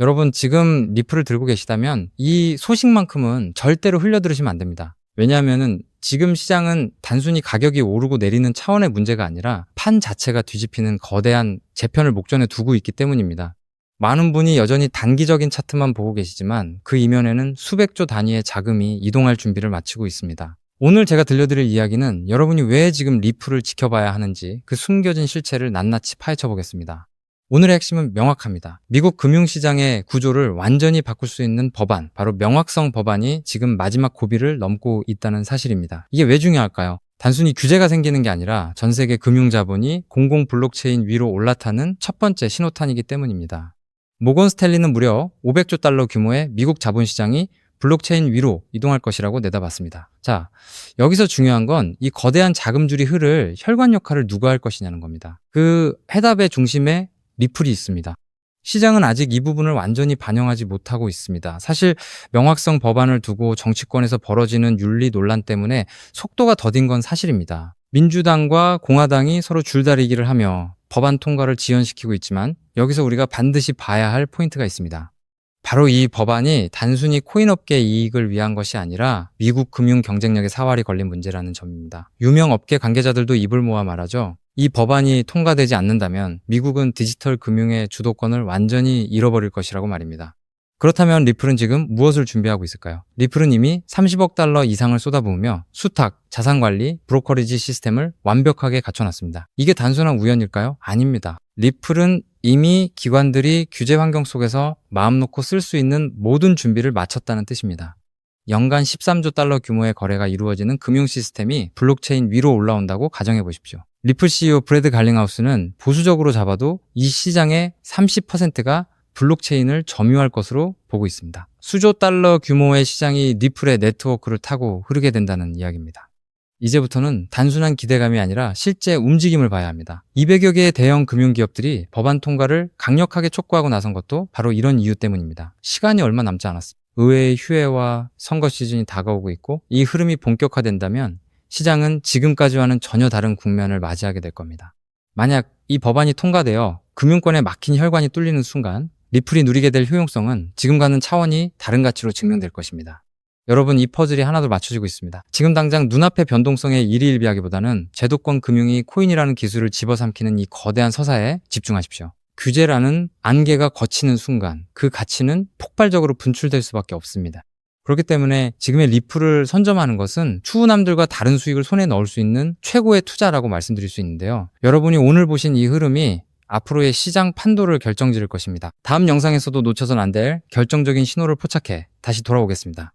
여러분 지금 리플을 들고 계시다면 이 소식만큼은 절대로 흘려들으시면 안 됩니다. 왜냐하면은 지금 시장은 단순히 가격이 오르고 내리는 차원의 문제가 아니라 판 자체가 뒤집히는 거대한 재편을 목전에 두고 있기 때문입니다. 많은 분이 여전히 단기적인 차트만 보고 계시지만 그 이면에는 수백조 단위의 자금이 이동할 준비를 마치고 있습니다. 오늘 제가 들려드릴 이야기는 여러분이 왜 지금 리플을 지켜봐야 하는지 그 숨겨진 실체를 낱낱이 파헤쳐 보겠습니다. 오늘의 핵심은 명확합니다. 미국 금융시장의 구조를 완전히 바꿀 수 있는 법안, 바로 명확성 법안이 지금 마지막 고비를 넘고 있다는 사실입니다. 이게 왜 중요할까요? 단순히 규제가 생기는 게 아니라 전 세계 금융자본이 공공 블록체인 위로 올라타는 첫 번째 신호탄이기 때문입니다. 모건 스탠리는 무려 500조 달러 규모의 미국 자본시장이 블록체인 위로 이동할 것이라고 내다봤습니다. 자, 여기서 중요한 건 이 거대한 자금줄이 흐를 혈관 역할을 누가 할 것이냐는 겁니다. 그 해답의 중심에 리플이 있습니다. 시장은 아직 이 부분을 완전히 반영하지 못하고 있습니다. 사실 명확성 법안을 두고 정치권에서 벌어지는 윤리 논란 때문에 속도가 더딘 건 사실입니다. 민주당과 공화당이 서로 줄다리기를 하며 법안 통과를 지연시키고 있지만 여기서 우리가 반드시 봐야 할 포인트가 있습니다. 바로 이 법안이 단순히 코인업계 이익을 위한 것이 아니라 미국 금융 경쟁력에 사활이 걸린 문제라는 점입니다. 유명 업계 관계자들도 입을 모아 말하죠. 이 법안이 통과되지 않는다면 미국은 디지털 금융의 주도권을 완전히 잃어버릴 것이라고 말입니다. 그렇다면 리플은 지금 무엇을 준비하고 있을까요? 리플은 이미 30억 달러 이상을 쏟아부으며 수탁, 자산관리, 브로커리지 시스템을 완벽하게 갖춰놨습니다. 이게 단순한 우연일까요? 아닙니다. 리플은 이미 기관들이 규제 환경 속에서 마음 놓고 쓸 수 있는 모든 준비를 마쳤다는 뜻입니다. 연간 13조 달러 규모의 거래가 이루어지는 금융 시스템이 블록체인 위로 올라온다고 가정해 보십시오. 리플 CEO 브래드 갈링하우스는 보수적으로 잡아도 이 시장의 30%가 블록체인을 점유할 것으로 보고 있습니다. 수조 달러 규모의 시장이 리플의 네트워크를 타고 흐르게 된다는 이야기입니다. 이제부터는 단순한 기대감이 아니라 실제 움직임을 봐야 합니다. 200여 개의 대형 금융기업들이 법안 통과를 강력하게 촉구하고 나선 것도 바로 이런 이유 때문입니다. 시간이 얼마 남지 않았습니다. 의회의 휴회와 선거 시즌이 다가오고 있고 이 흐름이 본격화된다면 시장은 지금까지와는 전혀 다른 국면을 맞이하게 될 겁니다. 만약 이 법안이 통과되어 금융권에 막힌 혈관이 뚫리는 순간 리플이 누리게 될 효용성은 지금과는 차원이 다른 가치로 증명될 것입니다. 여러분, 이 퍼즐이 하나도 맞춰지고 있습니다. 지금 당장 눈앞의 변동성에 일희일비하기보다는 제도권 금융이 코인이라는 기술을 집어삼키는 이 거대한 서사에 집중하십시오. 규제라는 안개가 걷히는 순간 그 가치는 폭발적으로 분출될 수밖에 없습니다. 그렇기 때문에 지금의 리플을 선점하는 것은 추후남들과 다른 수익을 손에 넣을 수 있는 최고의 투자라고 말씀드릴 수 있는데요. 여러분이 오늘 보신 이 흐름이 앞으로의 시장 판도를 결정지을 것입니다. 다음 영상에서도 놓쳐선 안 될 결정적인 신호를 포착해 다시 돌아오겠습니다.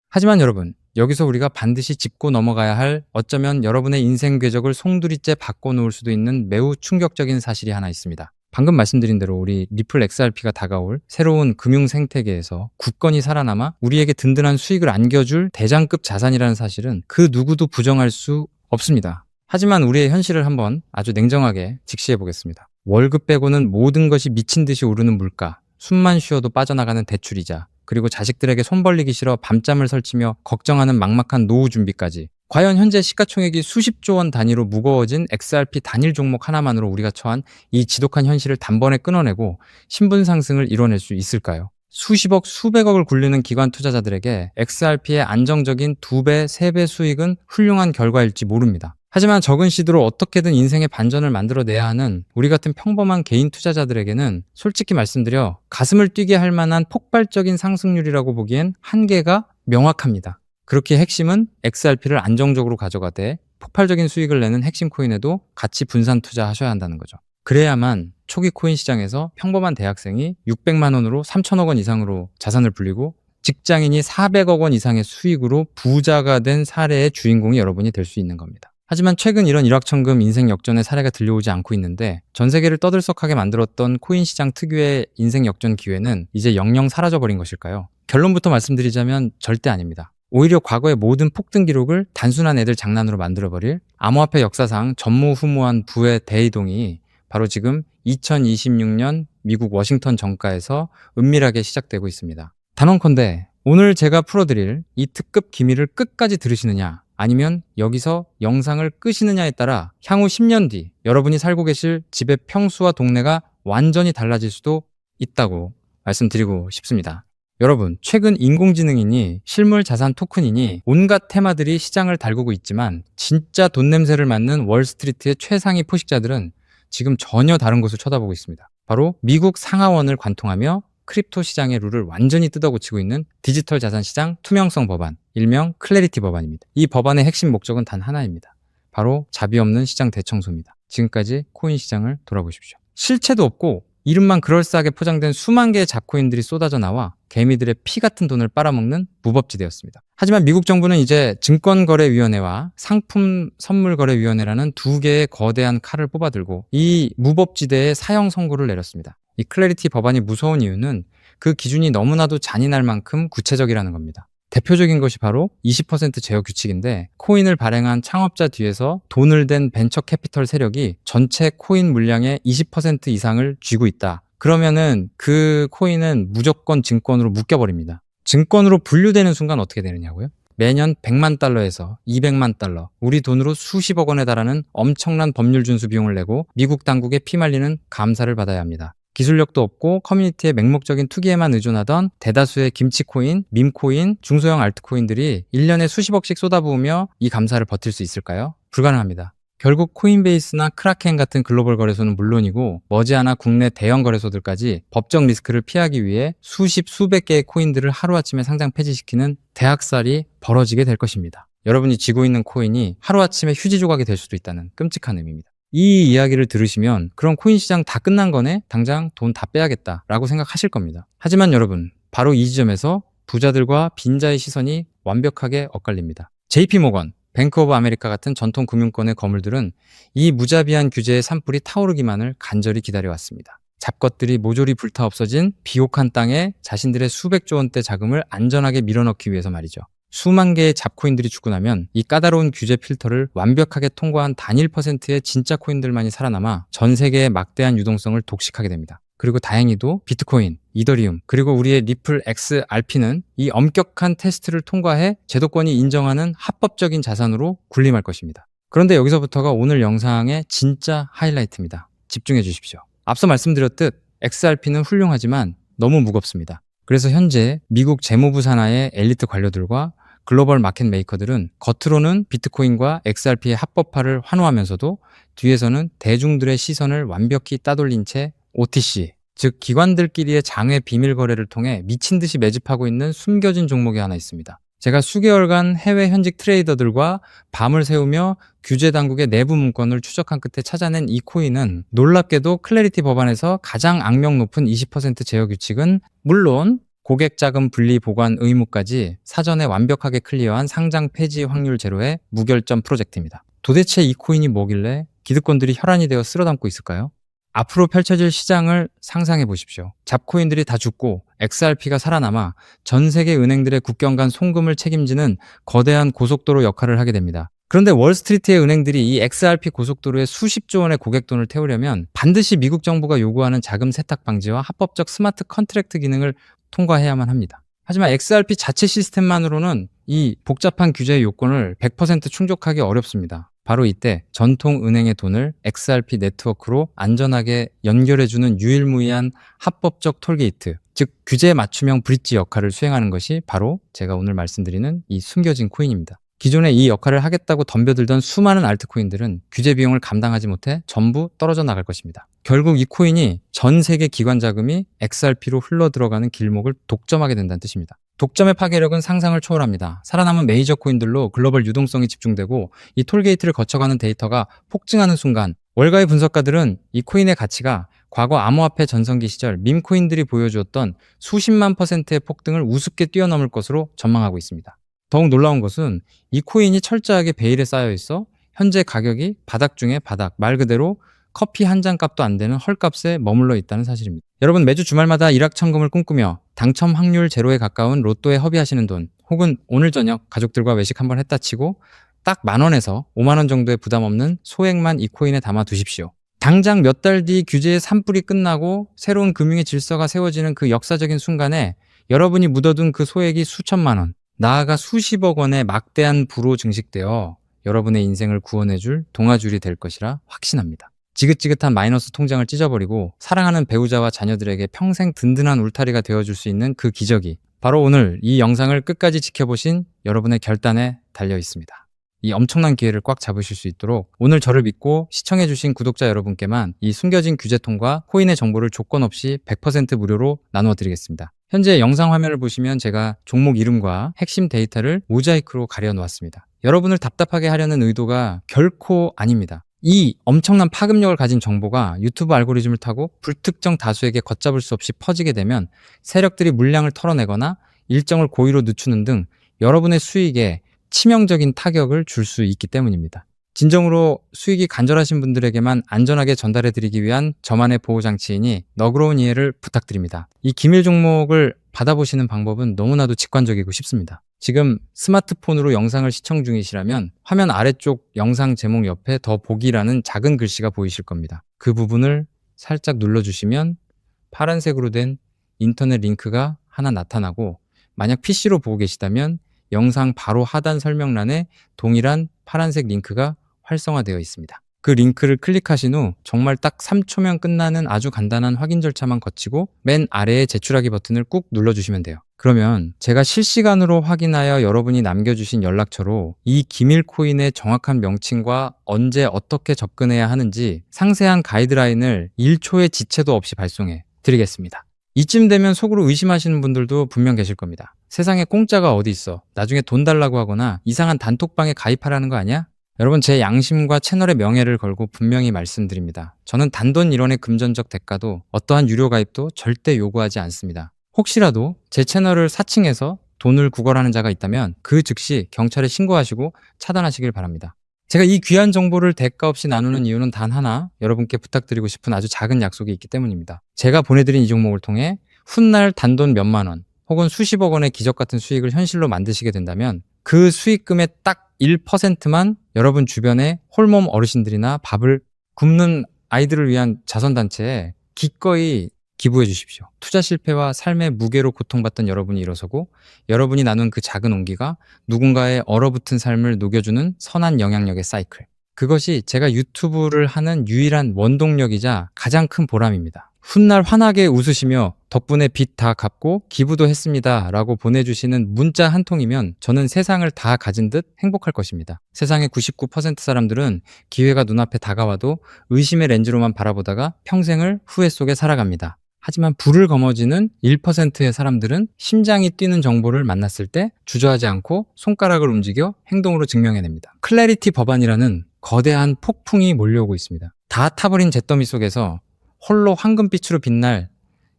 하지만 여러분, 여기서 우리가 반드시 짚고 넘어가야 할 어쩌면 여러분의 인생 궤적을 송두리째 바꿔놓을 수도 있는 매우 충격적인 사실이 하나 있습니다. 방금 말씀드린 대로 우리 리플 XRP가 다가올 새로운 금융 생태계에서 굳건히 살아남아 우리에게 든든한 수익을 안겨줄 대장급 자산이라는 사실은 그 누구도 부정할 수 없습니다. 하지만 우리의 현실을 한번 아주 냉정하게 직시해 보겠습니다. 월급 빼고는 모든 것이 미친 듯이 오르는 물가, 숨만 쉬어도 빠져나가는 대출이자, 그리고 자식들에게 손 벌리기 싫어 밤잠을 설치며 걱정하는 막막한 노후 준비까지. 과연 현재 시가총액이 수십조 원 단위로 무거워진 XRP 단일 종목 하나만으로 우리가 처한 이 지독한 현실을 단번에 끊어내고 신분 상승을 이뤄낼 수 있을까요? 수십억, 수백억을 굴리는 기관 투자자들에게 XRP의 안정적인 2배, 3배 수익은 훌륭한 결과일지 모릅니다. 하지만 적은 시드로 어떻게든 인생의 반전을 만들어내야 하는 우리 같은 평범한 개인 투자자들에게는 솔직히 말씀드려 가슴을 뛰게 할 만한 폭발적인 상승률이라고 보기엔 한계가 명확합니다. 그렇게 핵심은 XRP를 안정적으로 가져가되 폭발적인 수익을 내는 핵심 코인에도 같이 분산 투자하셔야 한다는 거죠. 그래야만 초기 코인 시장에서 평범한 대학생이 600만 원으로 3천억 원 이상으로 자산을 불리고 직장인이 400억 원 이상의 수익으로 부자가 된 사례의 주인공이 여러분이 될 수 있는 겁니다. 하지만 최근 이런 일확천금 인생 역전의 사례가 들려오지 않고 있는데 전 세계를 떠들썩하게 만들었던 코인 시장 특유의 인생 역전 기회는 이제 영영 사라져버린 것일까요? 결론부터 말씀드리자면 절대 아닙니다. 오히려 과거의 모든 폭등 기록을 단순한 애들 장난으로 만들어버릴 암호화폐 역사상 전무후무한 부의 대이동이 바로 지금 2026년 미국 워싱턴 정가에서 은밀하게 시작되고 있습니다. 단언컨대 오늘 제가 풀어드릴 이 특급 기밀을 끝까지 들으시느냐 아니면 여기서 영상을 끄시느냐에 따라 향후 10년 뒤 여러분이 살고 계실 집의 평수와 동네가 완전히 달라질 수도 있다고 말씀드리고 싶습니다. 여러분, 최근 인공지능이니 실물 자산 토큰이니 온갖 테마들이 시장을 달구고 있지만 진짜 돈 냄새를 맡는 월스트리트의 최상위 포식자들은 지금 전혀 다른 곳을 쳐다보고 있습니다. 바로 미국 상하원을 관통하며 크립토 시장의 룰을 완전히 뜯어고치고 있는 디지털 자산 시장 투명성 법안, 일명 클래리티 법안입니다. 이 법안의 핵심 목적은 단 하나입니다. 바로 자비 없는 시장 대청소입니다. 지금까지 코인 시장을 돌아보십시오. 실체도 없고 이름만 그럴싸하게 포장된 수만 개의 잡코인들이 쏟아져 나와 개미들의 피 같은 돈을 빨아먹는 무법지대였습니다. 하지만 미국 정부는 이제 증권거래위원회와 상품선물거래위원회라는 두 개의 거대한 칼을 뽑아들고 이 무법지대에 사형 선고를 내렸습니다. 이 클래리티 법안이 무서운 이유는 그 기준이 너무나도 잔인할 만큼 구체적이라는 겁니다. 대표적인 것이 바로 20% 제어 규칙인데 코인을 발행한 창업자 뒤에서 돈을 댄 벤처 캐피털 세력이 전체 코인 물량의 20% 이상을 쥐고 있다. 그러면은 그 코인은 무조건 증권으로 묶여버립니다. 증권으로 분류되는 순간 어떻게 되느냐고요? 매년 100만 달러에서 200만 달러, 우리 돈으로 수십억 원에 달하는 엄청난 법률 준수 비용을 내고 미국 당국에 피말리는 감사를 받아야 합니다. 기술력도 없고 커뮤니티의 맹목적인 투기에만 의존하던 대다수의 김치코인, 밈코인, 중소형 알트코인들이 1년에 수십억씩 쏟아부으며 이 감사를 버틸 수 있을까요? 불가능합니다. 결국 코인베이스나 크라켄 같은 글로벌 거래소는 물론이고 머지않아 국내 대형 거래소들까지 법적 리스크를 피하기 위해 수십, 수백 개의 코인들을 하루아침에 상장 폐지시키는 대학살이 벌어지게 될 것입니다. 여러분이 쥐고 있는 코인이 하루아침에 휴지 조각이 될 수도 있다는 끔찍한 의미입니다. 이 이야기를 들으시면 그럼 코인 시장 다 끝난 거네? 당장 돈 다 빼야겠다라고 생각하실 겁니다. 하지만 여러분, 바로 이 지점에서 부자들과 빈자의 시선이 완벽하게 엇갈립니다. JP모건, 뱅크 오브 아메리카 같은 전통 금융권의 거물들은 이 무자비한 규제의 산불이 타오르기만을 간절히 기다려왔습니다. 잡것들이 모조리 불타 없어진 비옥한 땅에 자신들의 수백조 원대 자금을 안전하게 밀어넣기 위해서 말이죠. 수만 개의 잡코인들이 죽고 나면 이 까다로운 규제 필터를 완벽하게 통과한 단일 퍼센트의 진짜 코인들만이 살아남아 전 세계의 막대한 유동성을 독식하게 됩니다. 그리고 다행히도 비트코인, 이더리움, 그리고 우리의 리플 XRP는 이 엄격한 테스트를 통과해 제도권이 인정하는 합법적인 자산으로 군림할 것입니다. 그런데 여기서부터가 오늘 영상의 진짜 하이라이트입니다. 집중해 주십시오. 앞서 말씀드렸듯 XRP는 훌륭하지만 너무 무겁습니다. 그래서 현재 미국 재무부 산하의 엘리트 관료들과 글로벌 마켓 메이커들은 겉으로는 비트코인과 XRP의 합법화를 환호하면서도 뒤에서는 대중들의 시선을 완벽히 따돌린 채 OTC, 즉 기관들끼리의 장외 비밀 거래를 통해 미친 듯이 매집하고 있는 숨겨진 종목이 하나 있습니다. 제가 수개월간 해외 현직 트레이더들과 밤을 새우며 규제 당국의 내부 문건을 추적한 끝에 찾아낸 이 코인은 놀랍게도 클래리티 법안에서 가장 악명 높은 20% 제어 규칙은 물론 고객 자금 분리 보관 의무까지 사전에 완벽하게 클리어한 상장 폐지 확률 제로의 무결점 프로젝트입니다. 도대체 이 코인이 뭐길래 기득권들이 혈안이 되어 쓸어담고 있을까요? 앞으로 펼쳐질 시장을 상상해 보십시오. 잡코인들이 다 죽고 XRP가 살아남아 전 세계 은행들의 국경 간 송금을 책임지는 거대한 고속도로 역할을 하게 됩니다. 그런데 월스트리트의 은행들이 이 XRP 고속도로에 수십조 원의 고객돈을 태우려면 반드시 미국 정부가 요구하는 자금 세탁 방지와 합법적 스마트 컨트랙트 기능을 통과해야만 합니다. 하지만 XRP 자체 시스템만으로는 이 복잡한 규제의 요건을 100% 충족하기 어렵습니다. 바로 이때 전통 은행의 돈을 XRP 네트워크로 안전하게 연결해주는 유일무이한 합법적 톨게이트, 즉 규제 맞춤형 브릿지 역할을 수행하는 것이 바로 제가 오늘 말씀드리는 이 숨겨진 코인입니다. 기존에 이 역할을 하겠다고 덤벼들던 수많은 알트코인들은 규제 비용을 감당하지 못해 전부 떨어져 나갈 것입니다. 결국 이 코인이 전 세계 기관 자금이 XRP로 흘러 들어가는 길목을 독점하게 된다는 뜻입니다. 독점의 파괴력은 상상을 초월합니다. 살아남은 메이저 코인들로 글로벌 유동성이 집중되고 이 톨게이트를 거쳐가는 데이터가 폭증하는 순간 월가의 분석가들은 이 코인의 가치가 과거 암호화폐 전성기 시절 밈코인들이 보여주었던 수십만 %의 폭등을 우습게 뛰어넘을 것으로 전망하고 있습니다. 더욱 놀라운 것은 이 코인이 철저하게 베일에 쌓여 있어 현재 가격이 바닥 중에 바닥, 말 그대로 커피 한 잔 값도 안 되는 헐값에 머물러 있다는 사실입니다. 여러분, 매주 주말마다 일확천금을 꿈꾸며 당첨 확률 제로에 가까운 로또에 허비하시는 돈, 혹은 오늘 저녁 가족들과 외식 한번 했다 치고 딱 10,000원에서 50,000원 정도의 부담 없는 소액만 이 코인에 담아 두십시오. 당장 몇 달 뒤 규제의 산불이 끝나고 새로운 금융의 질서가 세워지는 그 역사적인 순간에 여러분이 묻어둔 그 소액이 수천만 원, 나아가 수십억 원의 막대한 부로 증식되어 여러분의 인생을 구원해줄 동아줄이 될 것이라 확신합니다. 지긋지긋한 마이너스 통장을 찢어버리고 사랑하는 배우자와 자녀들에게 평생 든든한 울타리가 되어줄 수 있는 그 기적이 바로 오늘 이 영상을 끝까지 지켜보신 여러분의 결단에 달려 있습니다. 이 엄청난 기회를 꽉 잡으실 수 있도록 오늘 저를 믿고 시청해주신 구독자 여러분께만 이 숨겨진 규제통과 코인의 정보를 조건 없이 100% 무료로 나누어드리겠습니다. 현재 영상 화면을 보시면 제가 종목 이름과 핵심 데이터를 모자이크로 가려 놓았습니다. 여러분을 답답하게 하려는 의도가 결코 아닙니다. 이 엄청난 파급력을 가진 정보가 유튜브 알고리즘을 타고 불특정 다수에게 걷잡을 수 없이 퍼지게 되면 세력들이 물량을 털어내거나 일정을 고의로 늦추는 등 여러분의 수익에 치명적인 타격을 줄 수 있기 때문입니다. 진정으로 수익이 간절하신 분들에게만 안전하게 전달해드리기 위한 저만의 보호장치이니 너그러운 이해를 부탁드립니다. 이 기밀 종목을 받아보시는 방법은 너무나도 직관적이고 쉽습니다. 지금 스마트폰으로 영상을 시청 중이시라면 화면 아래쪽 영상 제목 옆에 더 보기라는 작은 글씨가 보이실 겁니다. 그 부분을 살짝 눌러주시면 파란색으로 된 인터넷 링크가 하나 나타나고, 만약 PC로 보고 계시다면 영상 바로 하단 설명란에 동일한 파란색 링크가 활성화되어 있습니다. 그 링크를 클릭하신 후 정말 딱 3초면 끝나는 아주 간단한 확인 절차만 거치고 맨 아래에 제출하기 버튼을 꾹 눌러주시면 돼요. 그러면 제가 실시간으로 확인하여 여러분이 남겨주신 연락처로 이 기밀 코인의 정확한 명칭과 언제 어떻게 접근해야 하는지 상세한 가이드라인을 1초의 지체도 없이 발송해 드리겠습니다. 이쯤 되면 속으로 의심하시는 분들도 분명 계실 겁니다. 세상에 공짜가 어디 있어? 나중에 돈 달라고 하거나 이상한 단톡방에 가입하라는 거 아니야? 여러분, 제 양심과 채널의 명예를 걸고 분명히 말씀드립니다. 저는 단돈 1원의 금전적 대가도 어떠한 유료 가입도 절대 요구하지 않습니다. 혹시라도 제 채널을 사칭해서 돈을 구걸하는 자가 있다면 그 즉시 경찰에 신고하시고 차단하시길 바랍니다. 제가 이 귀한 정보를 대가 없이 나누는 이유는 단 하나, 여러분께 부탁드리고 싶은 아주 작은 약속이 있기 때문입니다. 제가 보내드린 이 종목을 통해 훗날 단돈 몇만 원 혹은 수십억 원의 기적 같은 수익을 현실로 만드시게 된다면 그 수익금의 딱 1%만 여러분 주변의 홀몸 어르신들이나 밥을 굶는 아이들을 위한 자선단체에 기꺼이 기부해 주십시오. 투자 실패와 삶의 무게로 고통받던 여러분이 일어서고 여러분이 나눈 그 작은 온기가 누군가의 얼어붙은 삶을 녹여주는 선한 영향력의 사이클. 그것이 제가 유튜브를 하는 유일한 원동력이자 가장 큰 보람입니다. 훗날 환하게 웃으시며 덕분에 빚 다 갚고 기부도 했습니다 라고 보내주시는 문자 한 통이면 저는 세상을 다 가진 듯 행복할 것입니다. 세상의 99% 사람들은 기회가 눈앞에 다가와도 의심의 렌즈로만 바라보다가 평생을 후회 속에 살아갑니다. 하지만 불을 거머쥐는 1%의 사람들은 심장이 뛰는 정보를 만났을 때 주저하지 않고 손가락을 움직여 행동으로 증명해냅니다. 클래리티 법안이라는 거대한 폭풍이 몰려오고 있습니다. 다 타버린 잿더미 속에서 홀로 황금빛으로 빛날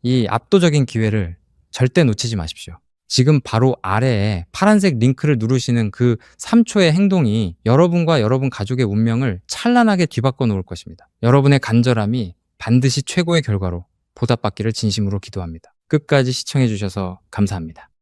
이 압도적인 기회를 절대 놓치지 마십시오. 지금 바로 아래에 파란색 링크를 누르시는 그 3초의 행동이 여러분과 여러분 가족의 운명을 찬란하게 뒤바꿔 놓을 것입니다. 여러분의 간절함이 반드시 최고의 결과로 보답받기를 진심으로 기도합니다. 끝까지 시청해 주셔서 감사합니다.